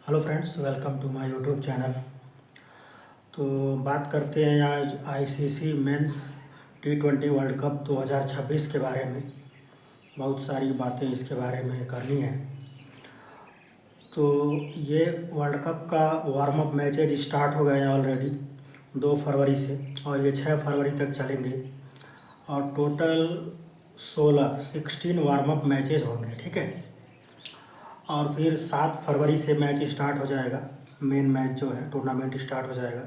Hello friends, welcome to my YouTube channel. तो बात करते हैं आज ICC men's T20 world cup 2026 के बारे में। बहुत सारी बातें इसके बारे में करनी है। तो ये वर्ल्ड कप का वार्म अप मैचेज स्टार्ट हो गए हैं ऑलरेडी 2 फरवरी से, और ये 6 फरवरी तक चलेंगे। और टोटल 16 वार्म अप मैचेज होंगे, ठीक है। और फिर 7 फरवरी से मैच स्टार्ट हो जाएगा। मेन मैच जो है टूर्नामेंट स्टार्ट हो जाएगा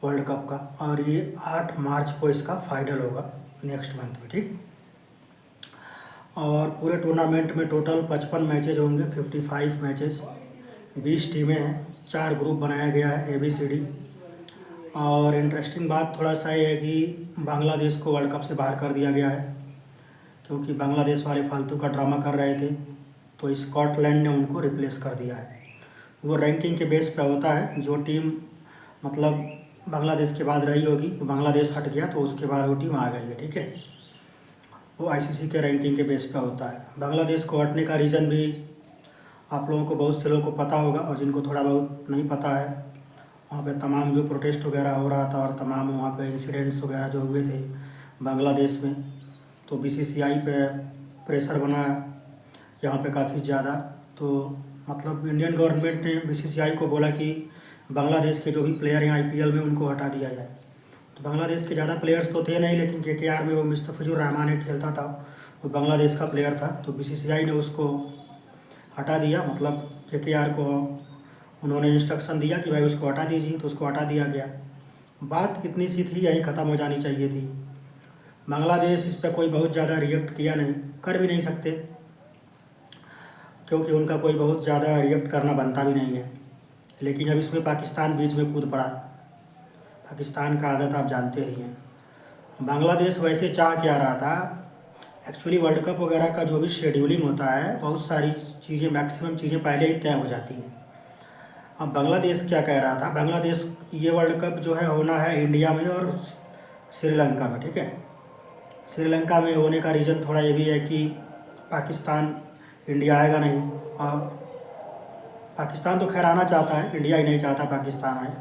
वर्ल्ड कप का, और ये 8 मार्च को इसका फाइनल होगा नेक्स्ट मंथ में, ठीक। और पूरे टूर्नामेंट में टोटल 55 मैचेज होंगे, 55 मैचेस, 20 टीमें हैं, 4 ग्रुप बनाया गया है ABCD। और इंटरेस्टिंग बात थोड़ा सा ये है कि बांग्लादेश को वर्ल्ड कप से बाहर कर दिया गया है, क्योंकि बांग्लादेश वाले फालतू का ड्रामा कर रहे थे, तो स्कॉटलैंड ने उनको रिप्लेस कर दिया है। वो रैंकिंग के बेस पे होता है, जो टीम मतलब बांग्लादेश के बाद रही होगी, तो बांग्लादेश हट गया तो उसके बाद वो टीम आ गई है, ठीक है। वो आईसीसी के रैंकिंग के बेस पे होता है। बांग्लादेश को हटने का रीज़न भी आप लोगों को, बहुत से लोगों को पता होगा, और जिनको थोड़ा बहुत नहीं पता है, वहाँ पे तमाम जो प्रोटेस्ट वगैरह हो रहा था और तमाम वहाँ पे इंसिडेंट्स वगैरह जो हुए थे बांग्लादेश में, तो BCCI पे प्रेशर बना यहाँ पे काफ़ी ज़्यादा। तो मतलब इंडियन गवर्नमेंट ने BCCI को बोला कि बांग्लादेश के जो भी प्लेयर हैं IPL में उनको हटा दिया जाए। तो बांग्लादेश के ज़्यादा प्लेयर्स तो थे नहीं, लेकिन KKR में वो मुस्तफिजुर रहमान एक खेलता था, वो बांग्लादेश का प्लेयर था, तो BCCI ने उसको हटा दिया। मतलब KKR को उन्होंने इंस्ट्रक्शन दिया कि भाई उसको हटा दीजिए, तो उसको हटा दिया गया। बात इतनी सी थी, यहीं ख़त्म हो जानी चाहिए थी। बांग्लादेश इस पर कोई बहुत ज़्यादा रिएक्ट किया नहीं, कर भी नहीं सकते, क्योंकि उनका कोई बहुत ज़्यादा रिएक्ट करना बनता भी नहीं है। लेकिन अब इसमें पाकिस्तान बीच में कूद पड़ा। पाकिस्तान का आदत आप जानते ही हैं। बांग्लादेश वैसे चाह क्या रहा था, एक्चुअली वर्ल्ड कप वगैरह का जो भी शेड्यूलिंग होता है, बहुत सारी चीज़ें, मैक्सिमम चीज़ें पहले ही तय हो जाती हैं। अब बांग्लादेश क्या कह रहा था, बांग्लादेश ये वर्ल्ड कप जो है होना है इंडिया में और श्रीलंका में, ठीक है। श्रीलंका में होने का रीज़न थोड़ा ये भी है कि पाकिस्तान इंडिया आएगा नहीं, और पाकिस्तान तो खैर आना चाहता है, इंडिया ही नहीं चाहता पाकिस्तान आए।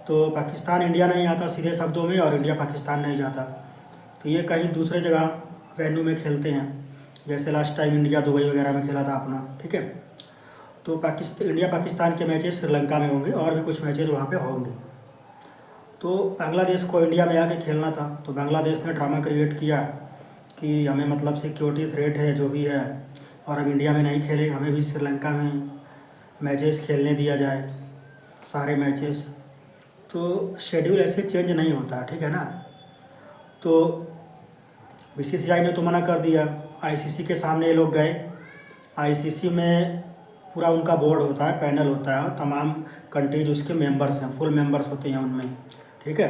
तो पाकिस्तान इंडिया नहीं आता सीधे शब्दों में, और इंडिया पाकिस्तान नहीं जाता, तो ये कहीं दूसरे जगह वेन्यू में खेलते हैं, जैसे लास्ट टाइम इंडिया दुबई वगैरह में खेला था अपना, ठीक है। तो इंडिया पाकिस्तान के मैचेस श्रीलंका में होंगे, और भी कुछ मैचेस वहाँ पे होंगे। तो बांग्लादेश को इंडिया में आके खेलना था, तो बांग्लादेश ने ड्रामा क्रिएट किया कि हमें मतलब सिक्योरिटी थ्रेट है जो भी है, और हम इंडिया में नहीं खेले, हमें भी श्रीलंका में मैचेस खेलने दिया जाए, सारे मैचेस। तो शेड्यूल ऐसे चेंज नहीं होता, ठीक है ना। तो BCCI ने तो मना कर दिया। आईसीसी के सामने ये लोग गए। आईसीसी में पूरा उनका बोर्ड होता है, पैनल होता है, और तमाम कंट्रीज उसके मेंबर्स हैं, फुल मेंबर्स होते हैं उनमें, ठीक है।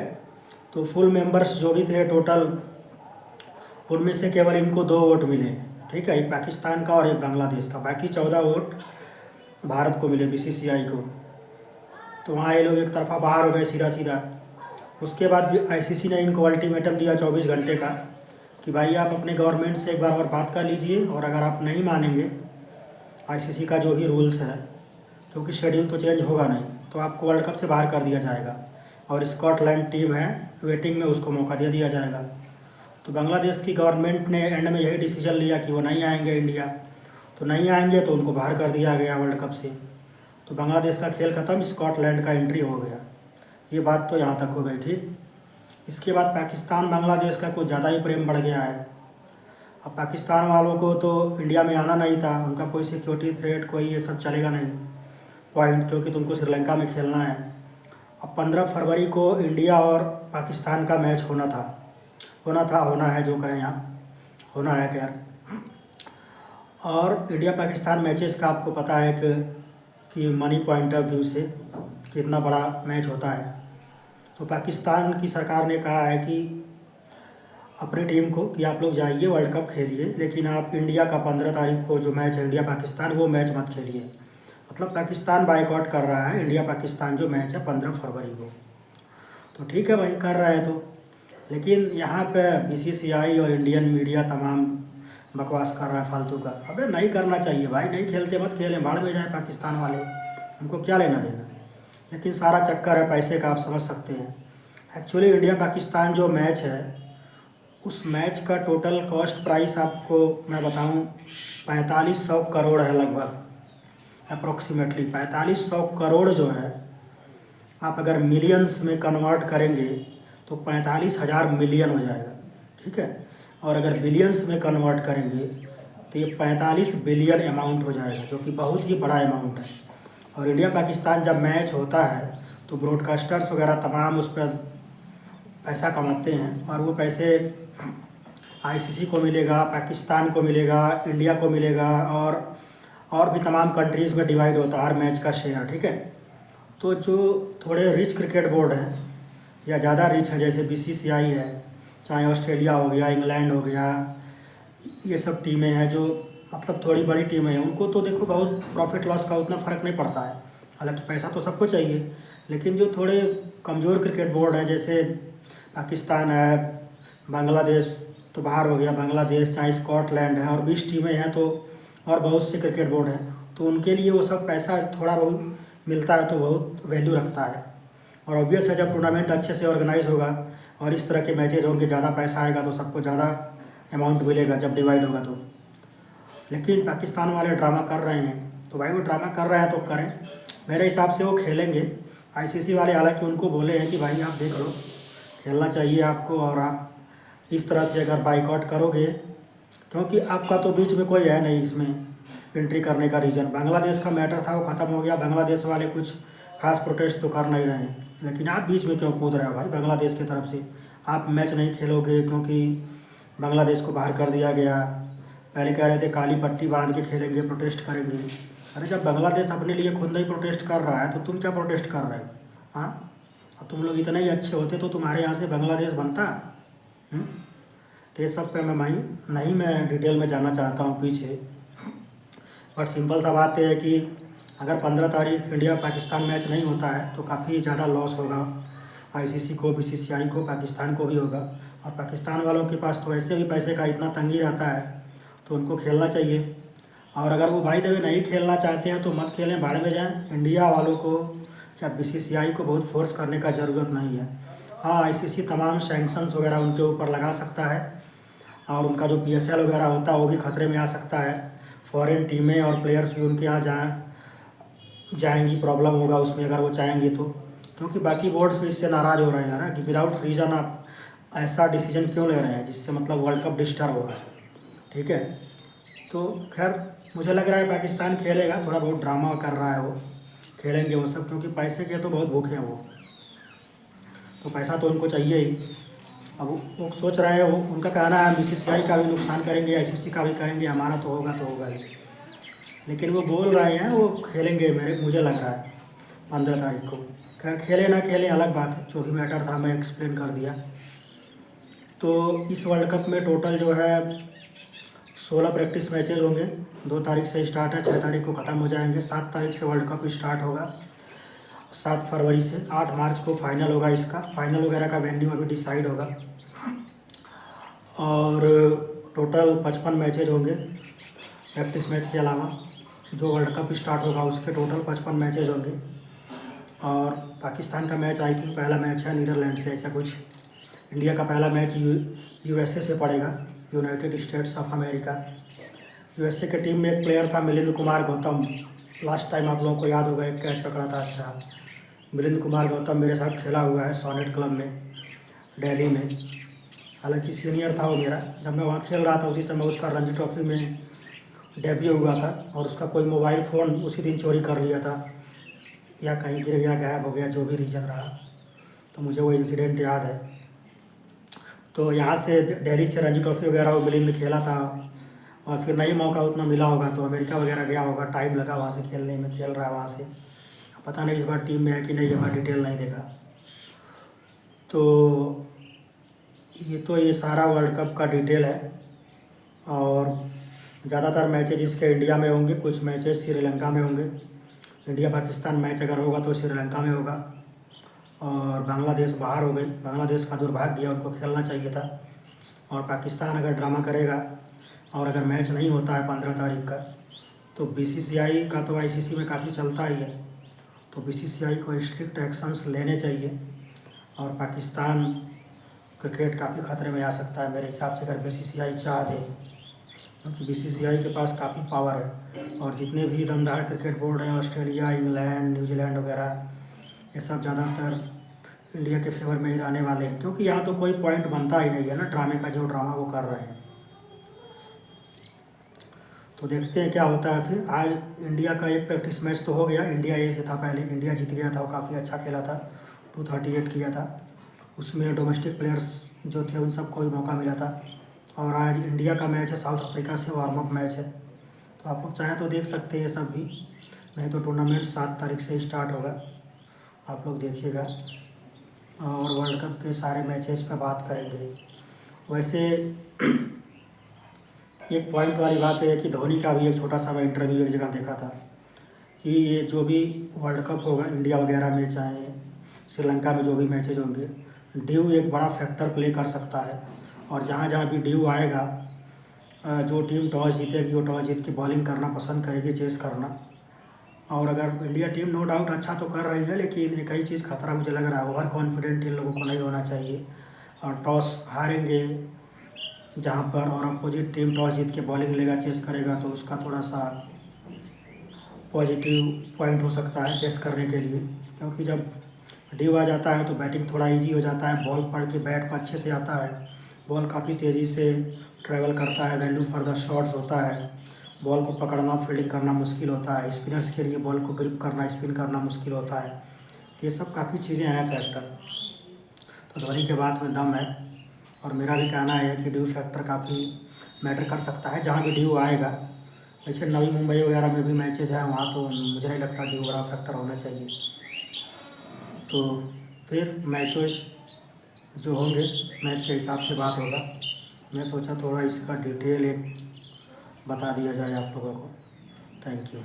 तो फुल मेंबर्स जो भी थे टोटल, उनमें से केवल इनको 2 वोट मिले, ठीक है, एक पाकिस्तान का और एक बांग्लादेश का। बाकी 14 वोट भारत को मिले, BCCI को। तो वहाँ ये लोग एक तरफा बाहर हो गए सीधा सीधा। उसके बाद भी आईसीसी ने इनको अल्टीमेटम दिया 24 घंटे का कि भाई आप अपने गवर्नमेंट से एक बार और बात कर लीजिए, और अगर आप नहीं मानेंगे आईसीसी का जो भी रूल्स है, क्योंकि शेड्यूल तो चेंज होगा नहीं, तो आपको वर्ल्ड कप से बाहर कर दिया जाएगा, और स्कॉटलैंड टीम है वेटिंग में, उसको मौका दे दिया जाएगा। तो बांग्लादेश की गवर्नमेंट ने एंड में यही डिसीजन लिया कि वो नहीं आएंगे इंडिया। तो नहीं आएंगे तो उनको बाहर कर दिया गया वर्ल्ड कप से। तो बांग्लादेश का खेल ख़त्म, स्कॉटलैंड का एंट्री हो गया। ये बात तो यहाँ तक हो गई, ठीक। इसके बाद पाकिस्तान बांग्लादेश का कुछ ज़्यादा ही प्रेम बढ़ गया है। अब पाकिस्तान वालों को तो इंडिया में आना नहीं था, उनका कोई सिक्योरिटी थ्रेट, कोई ये सब चलेगा नहीं पॉइंट, क्योंकि तुमको श्रीलंका में खेलना है। अब 15 फरवरी को इंडिया और पाकिस्तान का मैच होना है, जो कहें आप, होना है खैर। और इंडिया पाकिस्तान मैचेस का आपको पता है कि मनी पॉइंट ऑफ व्यू से कितना बड़ा मैच होता है। तो पाकिस्तान की सरकार ने कहा है कि अपनी टीम को कि आप लोग जाइए वर्ल्ड कप खेलिए, लेकिन आप इंडिया का 15 तारीख को जो मैच है इंडिया पाकिस्तान, वो मैच मत खेलिए। मतलब पाकिस्तान बाइकआउट कर रहा है इंडिया पाकिस्तान जो मैच है 15 फरवरी को। तो ठीक है भाई, कर रहा है तो, लेकिन यहाँ पे BCCI और इंडियन मीडिया तमाम बकवास कर रहा है फालतू का। अबे नहीं करना चाहिए भाई, नहीं खेलते मत खेलें, बाढ़ में जाए पाकिस्तान वाले, हमको क्या लेना देना। लेकिन सारा चक्कर है पैसे का, आप समझ सकते हैं। एक्चुअली इंडिया पाकिस्तान जो मैच है, उस मैच का टोटल कॉस्ट प्राइस आपको मैं बताऊं 4500 करोड़ है लगभग, अप्रोक्सीमेटली 4500 करोड़ जो है, आप अगर मिलियंस में कन्वर्ट करेंगे तो 45,000 मिलियन हो जाएगा, ठीक है। और अगर बिलियंस में कन्वर्ट करेंगे तो ये 45 बिलियन अमाउंट हो जाएगा, जो कि बहुत ही बड़ा अमाउंट है। और इंडिया पाकिस्तान जब मैच होता है तो ब्रॉडकास्टर्स वगैरह तमाम उस पर पैसा कमाते हैं, और वो पैसे आईसीसी को मिलेगा, पाकिस्तान को मिलेगा, इंडिया को मिलेगा, और भी तमाम कंट्रीज़ में डिवाइड होता है हर मैच का शेयर, ठीक है। तो जो थोड़े रिच क्रिकेट बोर्ड हैं या ज़्यादा रिच हैं, जैसे बीसीसीआई है, चाहे ऑस्ट्रेलिया हो गया, इंग्लैंड हो गया, ये सब टीमें हैं जो मतलब थोड़ी बड़ी टीमें हैं, उनको तो देखो बहुत प्रॉफिट लॉस का उतना फ़र्क नहीं पड़ता है। हालांकि पैसा तो सबको चाहिए, लेकिन जो थोड़े कमज़ोर क्रिकेट बोर्ड हैं, जैसे पाकिस्तान है, बांग्लादेश तो बाहर हो गया, बांग्लादेश, चाहे स्कॉटलैंड है, और 20 टीमें हैं, तो और बहुत से क्रिकेट बोर्ड हैं, तो उनके लिए वो सब पैसा थोड़ा बहुत मिलता है तो बहुत वैल्यू रखता है। और ऑब्वियस है, जब टूर्नामेंट अच्छे से ऑर्गेनाइज होगा और इस तरह के मैचेज होंगे, ज़्यादा पैसा आएगा तो सबको ज़्यादा अमाउंट मिलेगा जब डिवाइड होगा तो। लेकिन पाकिस्तान वाले ड्रामा कर रहे हैं, तो भाई वो ड्रामा कर रहे हैं तो करें, मेरे हिसाब से वो खेलेंगे। आईसीसी वाले हालांकि उनको बोले हैं कि भाई आप देख लो, खेलना चाहिए आपको, और आप इस तरह से अगर बाइकआउट करोगे, क्योंकि आपका तो बीच में कोई है नहीं इसमें एंट्री करने का रीज़न। बांग्लादेश का मैटर था, वो ख़त्म हो गया, बांग्लादेश वाले कुछ खास प्रोटेस्ट तो कर नहीं रहे हैं, लेकिन आप बीच में क्यों कूद रहे हो भाई। बांग्लादेश की तरफ से आप मैच नहीं खेलोगे क्योंकि बांग्लादेश को बाहर कर दिया गया। पहले कह रहे थे काली पट्टी बांध के खेलेंगे, प्रोटेस्ट करेंगे। अरे जब बांग्लादेश अपने लिए खुद नहीं प्रोटेस्ट कर रहा है तो तुम क्या प्रोटेस्ट कर रहे हो? हाँ, और तुम लोग इतने ही अच्छे होते तो तुम्हारे यहाँ से बांग्लादेश बनता। तो ये सब पे मैं डिटेल में जाना चाहता हूँ पीछे, बट सिंपल सा बात है कि अगर 15 तारीख इंडिया पाकिस्तान मैच नहीं होता है तो काफ़ी ज़्यादा लॉस होगा आईसीसी को, बीसीसीआई को, पाकिस्तान को भी होगा। और पाकिस्तान वालों के पास तो वैसे भी पैसे का इतना तंगी रहता है, तो उनको खेलना चाहिए। और अगर वो भाई देवे नहीं खेलना चाहते हैं तो मत खेलें, भाड़ में जाएं। इंडिया वालों को या बीसीसीआई को बहुत फोर्स करने का ज़रूरत नहीं है। हाँ, आईसीसी तमाम सैंक्शंस वगैरह उनके ऊपर लगा सकता है, और उनका जो पीएसएल वगैरह होता है वो भी खतरे में आ सकता है। फॉरेन टीमें और प्लेयर्स भी उनके यहाँ जाएंगी, प्रॉब्लम होगा उसमें अगर वो चाहेंगे तो, क्योंकि बाकी बोर्ड्स भी इससे नाराज़ हो रहे हैं ना कि विदाउट रीज़न आप ऐसा डिसीजन क्यों ले रहे हैं जिससे मतलब वर्ल्ड कप डिस्टर्ब हो रहा है, ठीक है। तो खैर मुझे लग रहा है पाकिस्तान खेलेगा, थोड़ा बहुत ड्रामा कर रहा है वो, खेलेंगे वो सब, क्योंकि पैसे के तो बहुत भूखे हैं वो, तो पैसा तो उनको चाहिए ही। अब वो सोच रहे हैं, वो उनका कहना है बीसीसीआई का भी नुकसान करेंगे, आईसीसी का भी करेंगे, हमारा तो होगा ही। लेकिन वो बोल रहे हैं वो खेलेंगे, मुझे लग रहा है 15 तारीख को। खैर खेले ना खेले अलग बात है, जो भी मैटर था मैं एक्सप्लेन कर दिया। तो इस वर्ल्ड कप में टोटल जो है 16 प्रैक्टिस मैचेज होंगे। 2 तारीख से स्टार्ट है, 6 तारीख को ख़त्म हो जाएंगे। 7 तारीख से वर्ल्ड कप स्टार्ट होगा, 7 फरवरी से 8 मार्च को फाइनल होगा। इसका फाइनल वगैरह का वेन्यू अभी डिसाइड होगा। और टोटल 55 मैचेज होंगे प्रैक्टिस मैच के अलावा। जो वर्ल्ड कप स्टार्ट होगा उसके टोटल 55 मैचेज होंगे। और पाकिस्तान का मैच आई थिंक पहला मैच है नीदरलैंड से, ऐसा कुछ। इंडिया का पहला मैच यूएसए से पड़ेगा, United states of America. USA के टीम में एक प्लेयर था मिलिंद कुमार गौतम, लास्ट टाइम आप लोगों को याद होगा एक कैच पकड़ा था। अच्छा, मिलिंद कुमार गौतम मेरे साथ खेला हुआ है सोनेट क्लब में दिल्ली में। हालांकि सीनियर था वो मेरा, जब मैं वहाँ खेल रहा था उसी समय उसका रणजी ट्रॉफी में डेब्यू हुआ था, और उसका कोई मोबाइल फ़ोन उसी दिन चोरी कर लिया था, या कहीं गिर गया, गायब हो गया, जो भी रीज़न रहा। तो मुझे वो इंसिडेंट याद है। तो यहाँ से दिल्ली से रणजी ट्रॉफी वगैरह वो मिलिंद खेला था, और फिर नहीं मौका उतना मिला होगा तो अमेरिका वगैरह गया होगा, टाइम लगा वहाँ से खेलने में, खेल रहा है वहाँ से। पता नहीं इस बार टीम में है कि नहीं, मैं डिटेल नहीं देखा। तो ये सारा वर्ल्ड कप का डिटेल है। और ज़्यादातर मैचेज इसके इंडिया में होंगे, कुछ मैचेस श्रीलंका में होंगे। इंडिया पाकिस्तान मैच अगर होगा तो श्रीलंका में होगा। और बांग्लादेश बाहर हो गई, बांग्लादेश का दुर्भाग्य है, उनको खेलना चाहिए था। और पाकिस्तान अगर ड्रामा करेगा और अगर मैच नहीं होता है 15 तारीख का, तो बीसीसीआई का तो आईसीसी में काफ़ी चलता ही है, तो बीसीसीआई को स्ट्रिक्ट एक्शंस लेने चाहिए और पाकिस्तान क्रिकेट काफ़ी खतरे में आ सकता है मेरे हिसाब से, अगर बीसीसीआई चाह दे, क्योंकि बीसीसीआई के पास काफ़ी पावर है और जितने भी दमदार क्रिकेट बोर्ड हैं, ऑस्ट्रेलिया, इंग्लैंड, न्यूजीलैंड वगैरह, ये सब ज़्यादातर इंडिया के फेवर में ही रहने वाले हैं, क्योंकि यहाँ तो कोई पॉइंट बनता ही नहीं है ना, ड्रामे का जो ड्रामा वो कर रहे हैं। तो देखते हैं क्या होता है। फिर आज इंडिया का एक प्रैक्टिस मैच तो हो गया, इंडिया ए से था, पहले इंडिया जीत गया था, वो काफ़ी अच्छा खेला था, 238 किया था, उसमें डोमेस्टिक प्लेयर्स जो थे उन सबको भी मौका मिला था। और आज इंडिया का मैच है साउथ अफ्रीका से, वार्म अप मैच है, तो आप लोग चाहें तो देख सकते हैं सब भी, नहीं तो टूर्नामेंट 7 तारीख से स्टार्ट होगा, आप लोग देखिएगा और वर्ल्ड कप के सारे मैचेस पे बात करेंगे। वैसे एक पॉइंट वाली बात है कि धोनी का भी एक छोटा सा मैं इंटरव्यू एक जगह देखा था कि ये जो भी वर्ल्ड कप होगा इंडिया वगैरह में, चाहे श्रीलंका में जो भी मैचेज होंगे, ड्यू एक बड़ा फैक्टर प्ले कर सकता है। और जहाँ जहाँ भी ड्यू आएगा, जो टीम टॉस जीतेगी वो टॉस जीत के बॉलिंग करना पसंद करेगी, चेस करना। और अगर इंडिया टीम नो डाउट अच्छा तो कर रही है, लेकिन एक ही चीज़ खतरा मुझे लग रहा है, ओवर कॉन्फिडेंट इन लोगों को नहीं होना चाहिए। और टॉस हारेंगे जहाँ पर और अपोजिट टीम टॉस जीत के बॉलिंग लेगा, चेस करेगा, तो उसका थोड़ा सा पॉजिटिव पॉइंट हो सकता है चेस करने के लिए, क्योंकि जब ड्यू आ जाता है तो बैटिंग थोड़ा इजी हो जाता है, बॉल पड़ के बैट पर अच्छे से आता है, बॉल काफ़ी तेज़ी से ट्रैवल करता है, वैल्यू फॉर द शॉट्स होता है, बॉल को पकड़ना फील्डिंग करना मुश्किल होता है, स्पिनर्स के लिए बॉल को ग्रिप करना स्पिन करना मुश्किल होता है, तो ये सब काफ़ी चीज़ें हैं फैक्टर। तो धोनी के बात में दम है और मेरा भी कहना है कि ड्यू फैक्टर काफ़ी मैटर कर सकता है जहाँ भी ड्यू आएगा। वैसे नवी मुंबई वगैरह में भी मैचेस हैं, वहाँ तो मुझे नहीं लगता ड्यू बड़ा फैक्टर होना चाहिए। तो फिर मैचेस जो होंगे मैच के हिसाब से बात होगा। मैं सोचा थोड़ा इसका डिटेल एक बता दिया जाए आप लोगों को। Thank you.